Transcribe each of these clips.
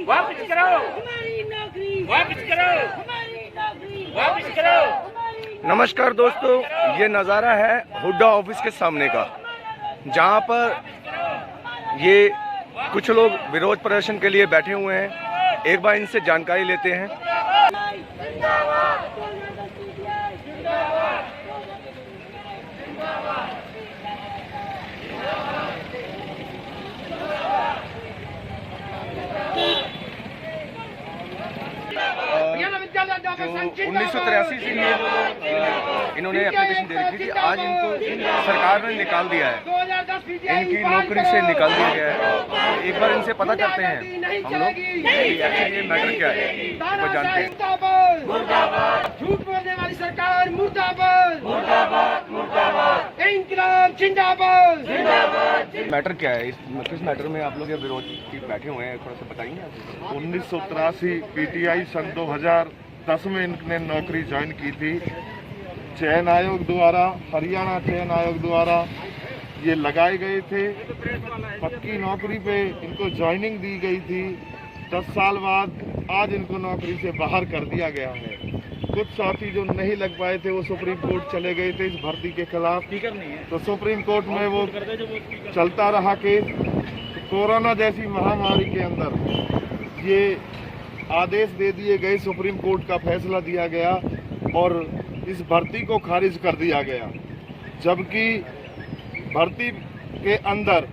वापस करो हमारी नौकरी, वापस करो हमारी नौकरी, वापस करो। नमस्कार दोस्तों, ये नज़ारा है हुड्डा ऑफिस के सामने का, जहां पर ये कुछ लोग विरोध प्रदर्शन के लिए बैठे हुए हैं। एक बार इनसे जानकारी लेते हैं। जो 1983 से ये इन्होंने एप्लीकेशन दे रखी थी, आज इनको सरकार ने निकाल दिया है, इनकी नौकरी से निकाल दिया गया है। एक बार इनसे पता करते हैं हम लोग कि ये मैटर क्या है, वो जानते हैं। झूठ बोलने वाली सरकार मुर्दाबाद, मुर्दाबाद, मुर्दाबाद, इंकलाब जिंदाबाद, जिंदाबाद। मैटर क्या है, किस मैटर में आप लोग ये विरोध की बैठे हुए हैं, थोड़ा सा बताएंगे आप? 1983 पीटीआई सन 2010 में इनने नौकरी ज्वाइन की थी। चयन आयोग द्वारा, हरियाणा चयन आयोग द्वारा ये लगाए गए थे। पक्की नौकरी पे इनको ज्वाइनिंग दी गई थी। 10 साल बाद आज इनको नौकरी से बाहर कर दिया गया है। कुछ साथी जो नहीं लग पाए थे वो सुप्रीम कोर्ट चले गए थे इस भर्ती के खिलाफ, तो सुप्रीम कोर्ट में वो चलता रहा केस। तो कोरोना जैसी महामारी के अंदर ये आदेश दे दिए गए, सुप्रीम कोर्ट का फैसला दिया गया और इस भर्ती को खारिज कर दिया गया। जबकि भर्ती के अंदर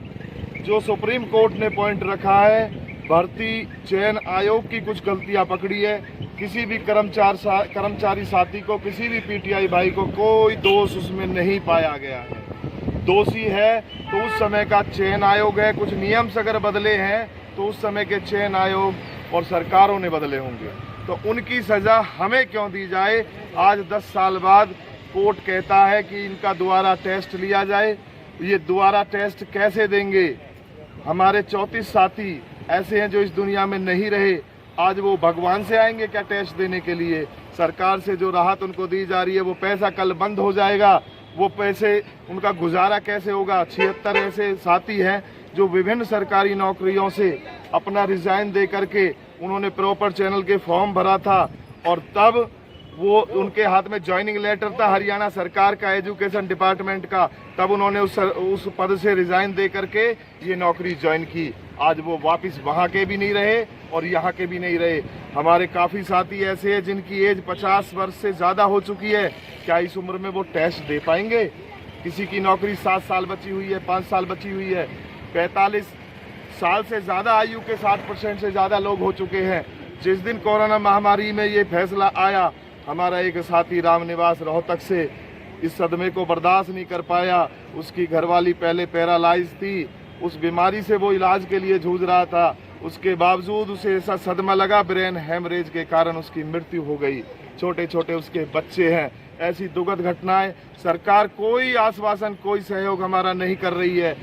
जो सुप्रीम कोर्ट ने पॉइंट रखा है, भर्ती चयन आयोग की कुछ गलतियां पकड़ी है। किसी भी कर्मचारी साथी को, किसी भी पीटीआई भाई को कोई दोष उसमें नहीं पाया गया है। दोषी है तो उस समय का चयन आयोग है। कुछ नियम अगर बदले हैं तो उस समय के चयन आयोग और सरकारों ने बदले होंगे, तो उनकी सजा हमें क्यों दी जाए? आज 10 साल बाद कोर्ट कहता है कि इनका दोबारा टेस्ट लिया जाए। ये दोबारा टेस्ट कैसे देंगे? हमारे 34 साथी ऐसे हैं जो इस दुनिया में नहीं रहे, आज वो भगवान से आएंगे क्या टेस्ट देने के लिए? सरकार से जो राहत उनको दी जा रही है वो पैसा कल बंद हो जाएगा, वो पैसे उनका गुजारा कैसे होगा? 76 ऐसे साथी हैं जो विभिन्न सरकारी नौकरियों से अपना रिजाइन दे करके उन्होंने प्रॉपर चैनल के फॉर्म भरा था और तब वो उनके हाथ में ज्वाइनिंग लेटर था हरियाणा सरकार का, एजुकेशन डिपार्टमेंट का, तब उन्होंने उस पद से रिजाइन दे करके ये नौकरी ज्वाइन की। आज वो वापस वहाँ के भी नहीं रहे और यहाँ के भी नहीं रहे। हमारे काफ़ी साथी ऐसे हैं जिनकी एज 50 वर्ष से ज़्यादा हो चुकी है। क्या इस उम्र में वो टेस्ट दे पाएंगे? किसी की नौकरी 7 साल बची हुई है, 5 साल बची हुई है। 45 साल से ज़्यादा आयु के 60% से ज़्यादा लोग हो चुके हैं। जिस दिन कोरोना महामारी में ये फैसला आया, हमारा एक साथी रामनिवास रोहतक से इस सदमे को बर्दाश्त नहीं कर पाया। उसकी घरवाली पहले पैरालाइज थी, उस बीमारी से वो इलाज के लिए जूझ रहा था। उसके बावजूद उसे ऐसा सदमा लगा, ब्रेन हेमरेज के कारण उसकी मृत्यु हो गई। छोटे छोटे उसके बच्चे हैं। ऐसी दुखद घटनाएं, सरकार कोई आश्वासन, कोई सहयोग हमारा नहीं कर रही है।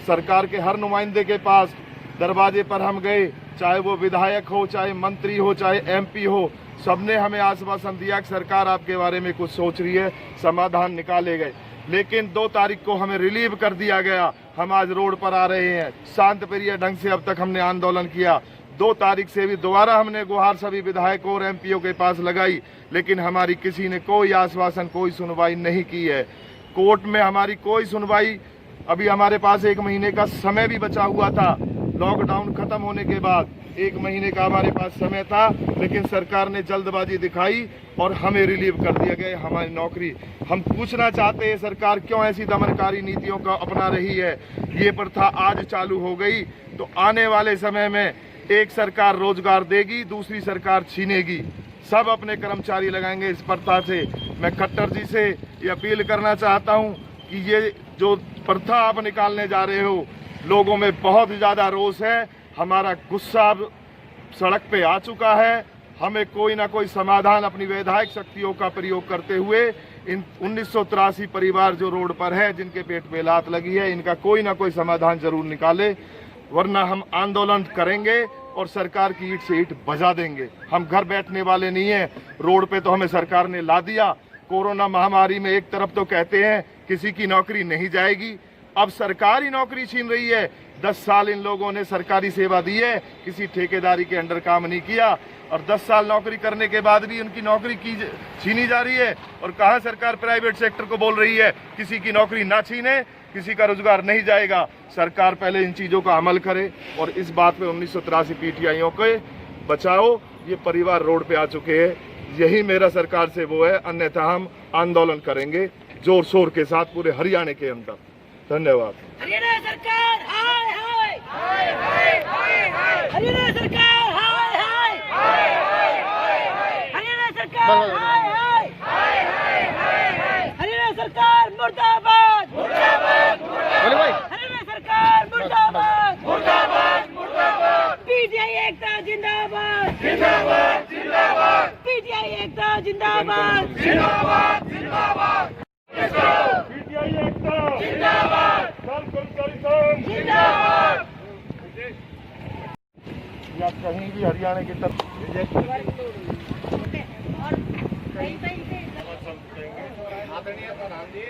सरकार के हर नुमाइंदे के पास दरवाजे पर हम गए, चाहे वो विधायक हो, चाहे मंत्री हो, चाहे एमपी हो, सबने हमें आश्वासन दिया कि सरकार आपके बारे में कुछ सोच रही है, समाधान निकाले गए। लेकिन 2 तारीख को हमें रिलीव कर दिया गया। हम आज रोड पर आ रहे हैं। शांतप्रिय ढंग से अब तक हमने आंदोलन किया। 2 तारीख से भी दोबारा हमने गुहार सभी विधायकों और एमपीओ के पास लगाई, लेकिन हमारी किसी ने कोई आश्वासन, कोई सुनवाई नहीं की है। कोर्ट में हमारी कोई सुनवाई, अभी हमारे पास 1 महीने का समय भी बचा हुआ था। लॉकडाउन खत्म होने के बाद 1 महीने का हमारे पास समय था, लेकिन सरकार ने जल्दबाजी दिखाई और हमें रिलीव कर दिया गया हमारी नौकरी। हम पूछना चाहते हैं सरकार क्यों ऐसी दमनकारी नीतियों का अपना रही है? ये प्रथा आज चालू हो गई तो आने वाले समय में एक सरकार रोजगार देगी, दूसरी सरकार छीनेगी। सब अपने कर्मचारी लगाएंगे इस प्रथा से। मैं खट्टर जी से ये अपील करना चाहता हूँ कि ये जो प्रथा आप निकालने जा रहे हो, लोगों में बहुत ज़्यादा रोष है। हमारा गुस्सा अब सड़क पे आ चुका है। हमें कोई ना कोई समाधान अपनी वैधानिक शक्तियों का प्रयोग करते हुए इन 1983 परिवार जो रोड पर है, जिनके पेट पे लात लगी है, इनका कोई ना कोई समाधान जरूर निकाले, वरना हम आंदोलन करेंगे और सरकार की ईंट से ईंट बजा देंगे। हम घर बैठने वाले नहीं हैं। रोड पे तो हमें सरकार ने ला दिया। कोरोना महामारी में एक तरफ तो कहते हैं किसी की नौकरी नहीं जाएगी, अब सरकार ही नौकरी छीन रही है। 10 साल इन लोगों ने सरकारी सेवा दी है, किसी ठेकेदारी के अंडर काम नहीं किया, और 10 साल नौकरी करने के बाद भी उनकी नौकरी छीनी जा रही है। और कहाँ सरकार प्राइवेट सेक्टर को बोल रही है किसी की नौकरी ना छीने, किसी का रोजगार नहीं जाएगा। सरकार पहले इन चीज़ों का अमल करे और इस बात पे 1983 पीटीआईओं के बचाओ। ये परिवार रोड पे आ चुके हैं, यही मेरा सरकार से वो है, अन्यथा हम आंदोलन करेंगे जोर शोर के साथ पूरे हरियाणा के अंदर। धन्यवाद। हरियाणा सरकार हाय हाय हाय हाय हाय हाय, हरियाणा सरकार हाय हाय हाय हाय हाय, हरियाणा सरकार हाय हाय हाय हाय हाय, हरियाणा सरकार मुर्दाबाद मुर्दाबाद मुर्दाबाद, हरियाणा सरकार मुर्दाबाद मुर्दाबाद मुर्दाबाद, पीटीआई एकता जिंदाबाद जिंदाबाद जिंदाबाद, पीटीआई एकता जिंदाबाद जिंदाबाद जिंदाबाद, पीटीआई एकता जिंदाबाद, जिंदाबाद, या कहीं भी हरियाणा की तरफ आदरणीय प्रधान जी